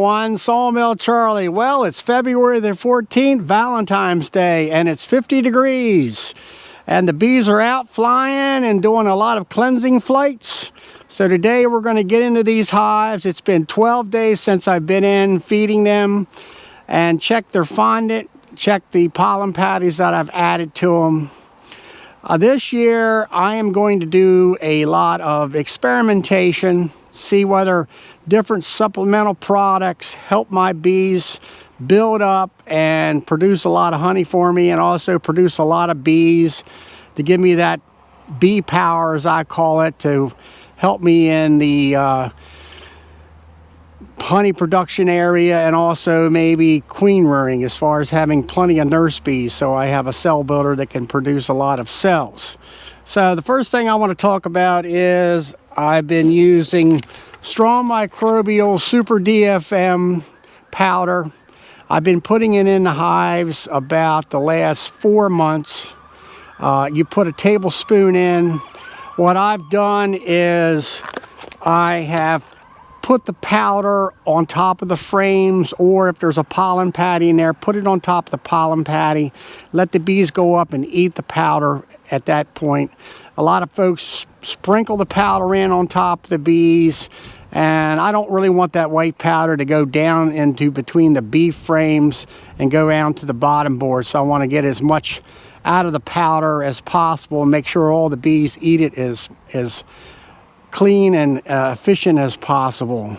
everyone, Sawmill Charlie. Well, it's February the 14th, Valentine's Day, and it's 50 degrees. And the bees are out flying and doing a lot of cleansing flights. So today we're going to get into these hives. It's been 12 days since I've been in feeding them and check their fondant, check the pollen patties that I've added to them. This year I am going to do a lot of experimentation, see whether different supplemental products help my bees build up and produce a lot of honey for me, and also produce a lot of bees to give me that bee power, as I call it, to help me in the honey production area, and also maybe queen rearing, as far as having plenty of nurse bees, so I have a cell builder that can produce a lot of cells. So the first thing I want to talk about is I've been using Strong Microbials Super DFM powder. I've been putting it in the hives about the last 4 months. You put a tablespoon in. What I've done is I have put the powder on top of the frames, or if there's a pollen patty in there, put it on top of the pollen patty. Let the bees go up and eat the powder at that point. A lot of folks sprinkle the powder in on top of the bees, and I don't really want that white powder to go down into between the bee frames and go down to the bottom board. So I want to get as much out of the powder as possible and make sure all the bees eat it as clean and efficient as possible.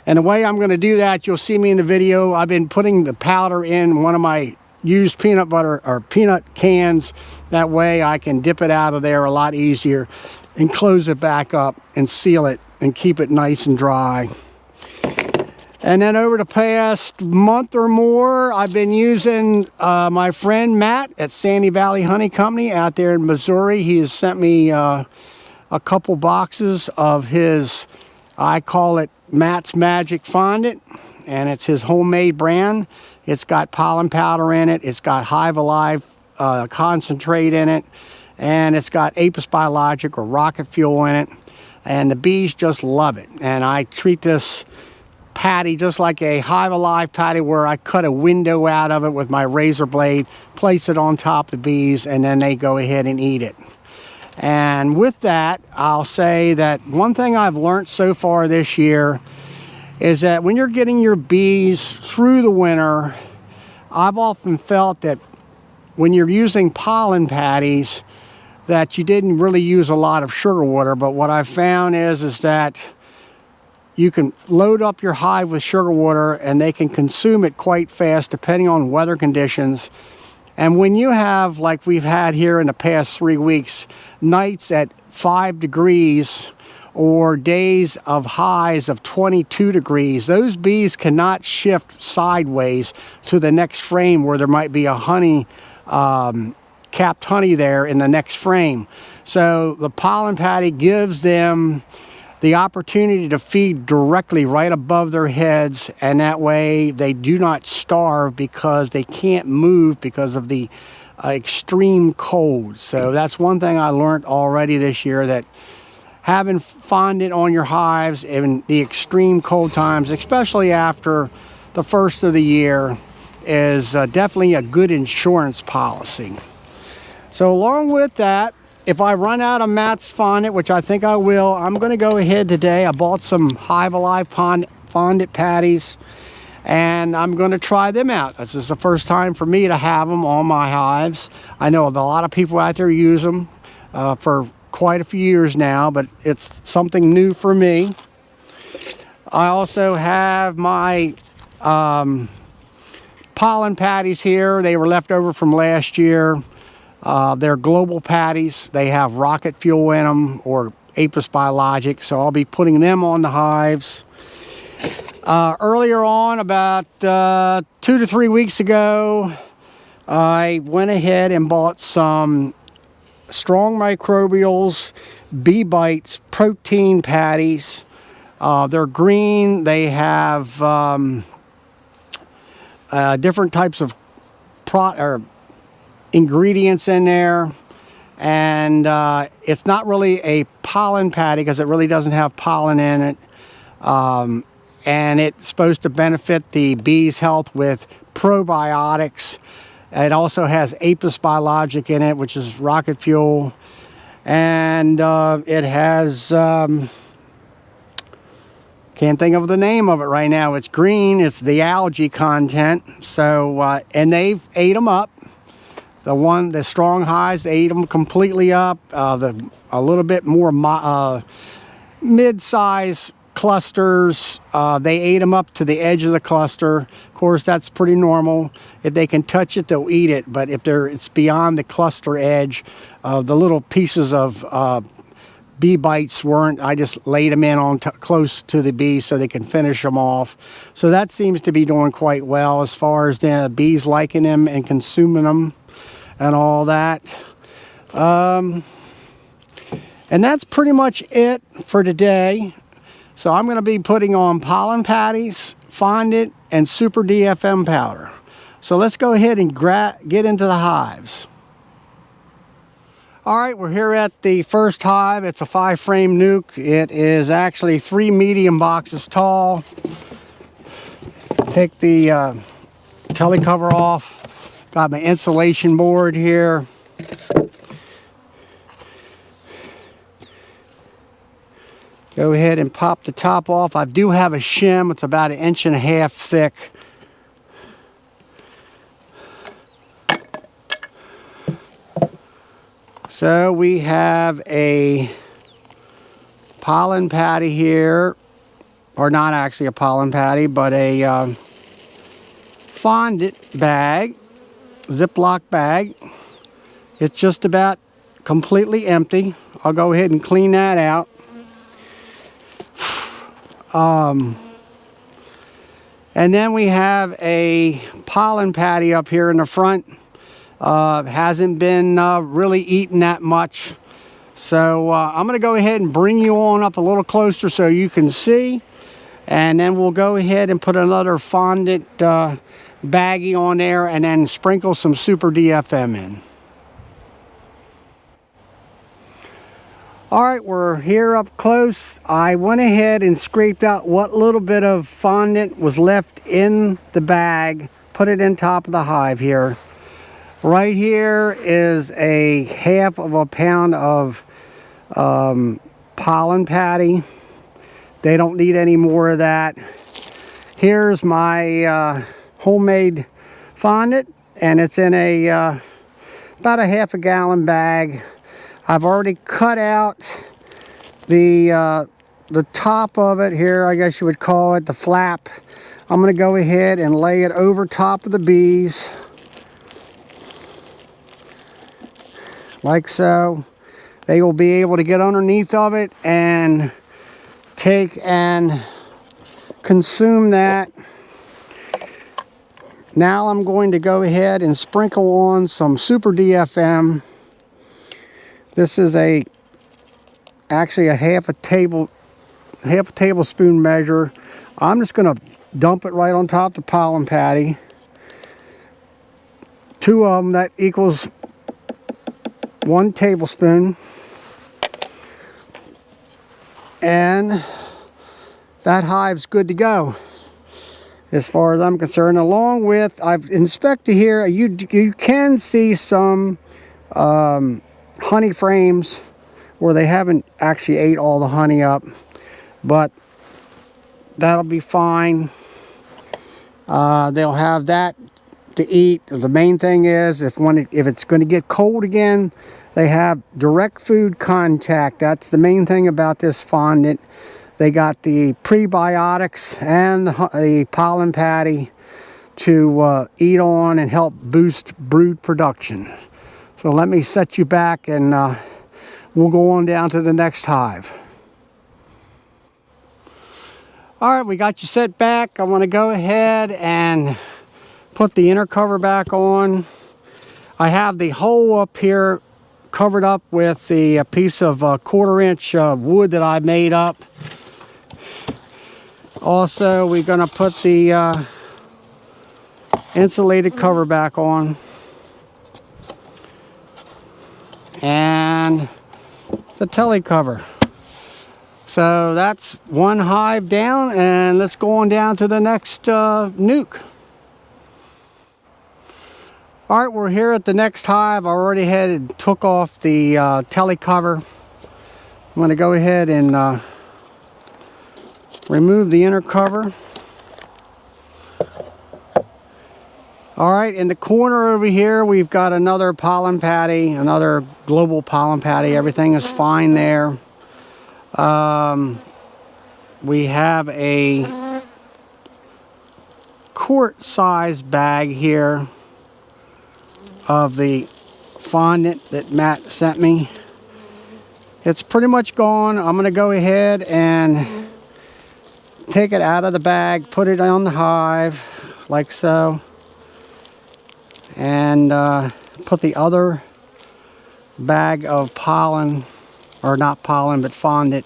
And the way I'm going to do that, you'll see me in the video, I've been putting the powder in one of my used peanut butter or peanut cans. That way I can dip it out of there a lot easier and close it back up and seal it and keep it nice and dry. And then over the past month or more, I've been using my friend Matt at Sandy Valley Honey Company out there in Missouri. He has sent me a couple boxes of his, I call it Matt's Magic Fondant, and it's his homemade brand. It's got pollen powder in it, it's got Hive Alive concentrate in it, and it's got Apis Biologic or rocket fuel in it, and the bees just love it. And I treat this patty just like a Hive Alive patty, where I cut a window out of it with my razor blade, place it on top of the bees, and then they go ahead and eat it. And with that, I'll say that one thing I've learned so far this year is that when you're getting your bees through the winter, I've often felt that when you're using pollen patties, that you didn't really use a lot of sugar water. But what I've found is that you can load up your hive with sugar water and they can consume it quite fast depending on weather conditions. And when you have, like we've had here in the past 3 weeks, nights at 5 degrees or days of highs of 22 degrees, those bees cannot shift sideways to the next frame where there might be a honey, capped honey there in the next frame. So the pollen patty gives them the opportunity to feed directly right above their heads, and that way they do not starve because they can't move because of the extreme cold. So that's one thing I learned already this year, that having fondant on your hives in the extreme cold times, especially after the first of the year, is definitely a good insurance policy. So along with that, if I run out of Matt's fondant, which I think I will, I'm going to go ahead today. I bought some Hive Alive fondant patties, and I'm going to try them out. This is the first time for me to have them on my hives. I know a lot of people out there use them for quite a few years now, but it's something new for me. I also have my pollen patties here. They were left over from last year. They're global patties. They have rocket fuel in them, or Apis Biologic, so I'll be putting them on the hives. Earlier on, about 2 to 3 weeks ago, I went ahead and bought some Strong Microbials Bee Bites protein patties. They're green. They have different types of ingredients in there, and it's not really a pollen patty because it really doesn't have pollen in it. and it's supposed to benefit the bees' health with probiotics. It also has Apis biologic in it, which is rocket fuel, and it has can't think of the name of it right now. It's green. It's the algae content. So and they've ate them up. The Strong hives ate them completely up. A little bit more mid-size clusters, they ate them up to the edge of the cluster. Of course, that's pretty normal. If they can touch it, they'll eat it. But if it's beyond the cluster edge, the little pieces of bee bites weren't. I just laid them in on close to the bee so they can finish them off. So that seems to be doing quite well as far as the bees liking them and consuming them and all that. And that's pretty much it for today. So I'm going to be putting on pollen patties, fondant, and Super DFM powder. So let's go ahead and get into the hives. All right, we're here at the first hive. It's a 5-frame nuke. It is actually 3 medium boxes tall. Take the telly cover off. Got my insulation board here. Go ahead and pop the top off. I do have a shim. It's about 1.5 inches thick. So we have a pollen patty here, or not actually a pollen patty, but a fondant bag, Ziploc bag. It's just about completely empty. I'll go ahead and clean that out. And then we have a pollen patty up here in the front. Hasn't been really eaten that much. So I'm going to go ahead and bring you on up a little closer so you can see. And then we'll go ahead and put another fondant baggie on there and then sprinkle some Super DFM in. All right, we're here up close. I went ahead and scraped out what little bit of fondant was left in the bag, put it in top of the hive here. Right here is a 1/2 pound of pollen patty. They don't need any more of that. Here's my homemade fondant, and it's in a about a 1/2 gallon bag. I've already cut out the top of it here, I guess you would call it, the flap. I'm going to go ahead and lay it over top of the bees. Like so. They will be able to get underneath of it and take and consume that. Now I'm going to go ahead and sprinkle on some Super DFM. This is actually a half a tablespoon measure. I'm just going to dump it right on top of the pollen patty. 2 of them, that equals 1 tablespoon. And that hive's good to go as far as I'm concerned. Along with, I've inspected here, you can see some honey frames where they haven't actually ate all the honey up, but that'll be fine. They'll have that to eat. The main thing is if it's going to get cold again, they have direct food contact. That's the main thing about this fondant. They got the prebiotics and the pollen patty to eat on and help boost brood production. So let me set you back and we'll go on down to the next hive. All right, we got you set back. I want to go ahead and put the inner cover back on. I have the hole up here covered up with the piece of 1/4 inch wood that I made up. Also, we're going to put the insulated cover back on. And the telly cover. So that's one hive down, and let's go on down to the next nuke. All right, we're here at the next hive. I already took off the telly cover. I'm going to go ahead and remove the inner cover. All right, in the corner over here, we've got another pollen patty, another global pollen patty. Everything is fine there. We have a quart-sized bag here of the fondant that Matt sent me. It's pretty much gone. I'm going to go ahead and take it out of the bag, put it on the hive, like so, and put the other bag of pollen, or not pollen, but fondant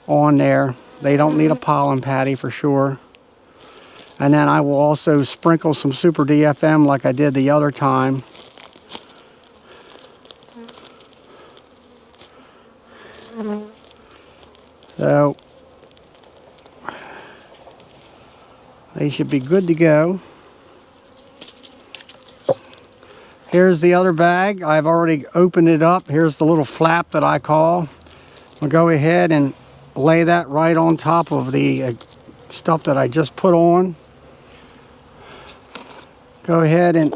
on there. They don't need a pollen patty for sure. And then I will also sprinkle some Super DFM like I did the other time. So they should be good to go. Here's the other bag. I've already opened it up. Here's the little flap that I call. I'll go ahead and lay that right on top of the stuff that I just put on. Go ahead and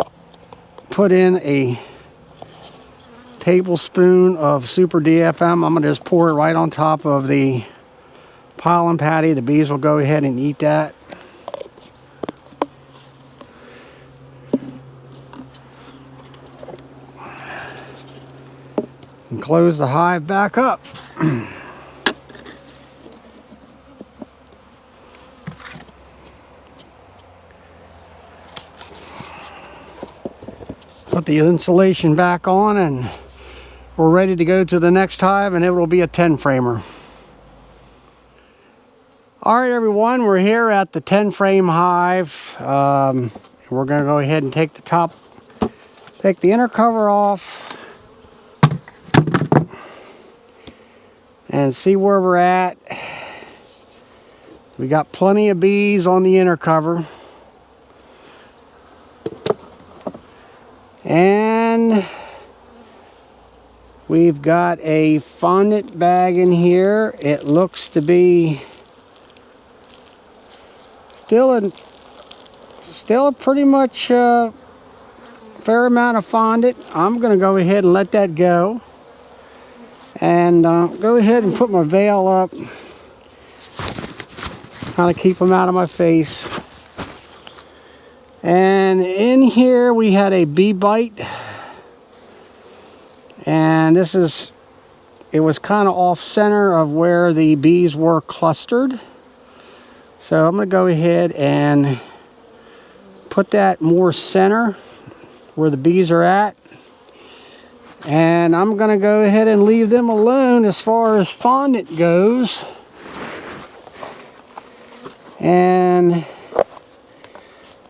put in a tablespoon of Super DFM. I'm going to just pour it right on top of the pollen patty. The bees will go ahead and eat that. And close the hive back up. Put the insulation back on, and we're ready to go to the next hive, and it will be a 10 framer. All right, everyone, we're here at the 10 frame hive. We're going to go ahead and take the inner cover off and see where we're at. We got plenty of bees on the inner cover. And we've got a fondant bag in here. It looks to be still a pretty much fair amount of fondant. I'm going to go ahead and let that go. And go ahead and put my veil up. Kind of keep them out of my face. And in here we had a bee bite. And it was kind of off center of where the bees were clustered. So I'm going to go ahead and put that more center where the bees are at. And I'm going to go ahead and leave them alone as far as fondant goes. And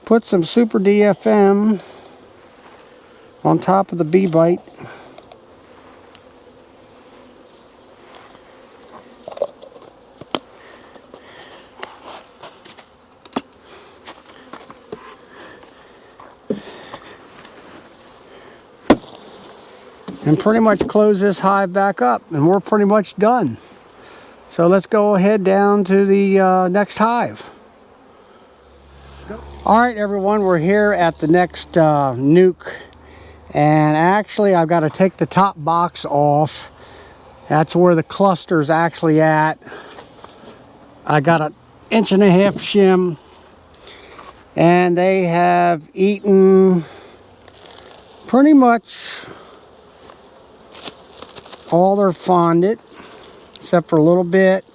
put some Super DFM on top of the bee bite. And pretty much close this hive back up, and we're pretty much done. So let's go ahead down to the next hive. All right, everyone, we're here at the next nuke, and actually I've got to take the top box off. That's where the cluster's actually at. I got an 1.5 inch shim, and they have eaten pretty much all their fondant, except for a little bit.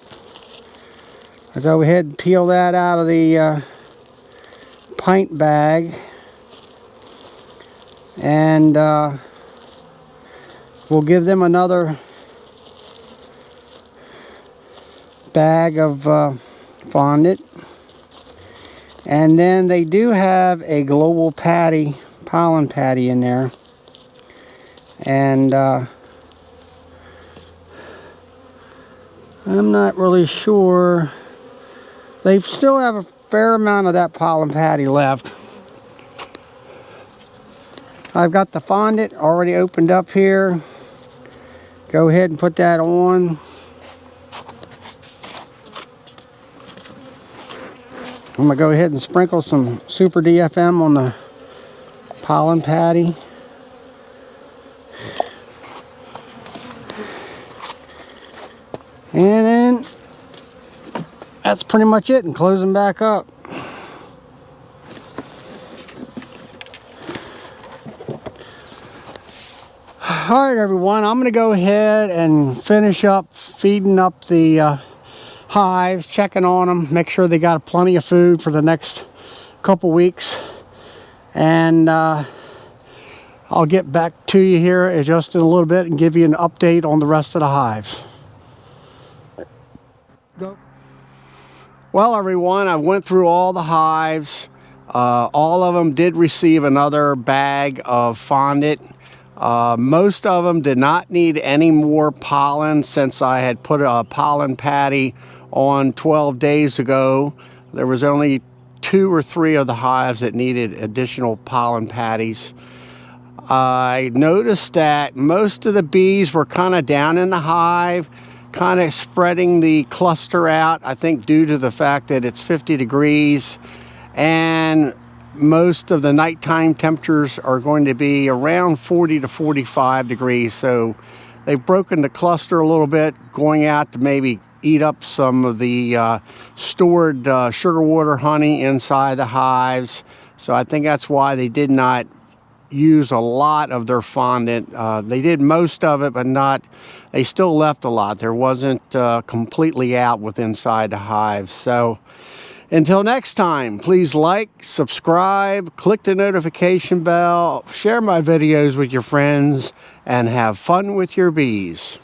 I'll go ahead and peel that out of the pint bag, and we'll give them another bag of fondant. And then they do have a global patty, pollen patty in there, and I'm not really sure. They still have a fair amount of that pollen patty left. I've got the fondant already opened up here. Go ahead and put that on. I'm gonna go ahead and sprinkle some Super DFM on the pollen patty. And then that's pretty much it, and close them back up. Alright everyone, I'm going to go ahead and finish up feeding up the hives, checking on them, make sure they got plenty of food for the next couple weeks. And I'll get back to you here just in a little bit and give you an update on the rest of the hives. Go. Well everyone, I went through all the hives. All of them did receive another bag of fondant. Most of them did not need any more pollen since I had put a pollen patty on 12 days ago. There was only 2 or 3 of the hives that needed additional pollen patties. I noticed that most of the bees were kind of down in the hive, kind of spreading the cluster out, I think due to the fact that it's 50 degrees and most of the nighttime temperatures are going to be around 40 to 45 degrees. So they've broken the cluster a little bit, going out to maybe eat up some of the stored sugar water honey inside the hives. So I think that's why they did not use a lot of their fondant. They did most of it, but not, they still left a lot. There wasn't completely out with inside the hives. So until next time, please like, subscribe, click the notification bell, share my videos with your friends, and have fun with your bees.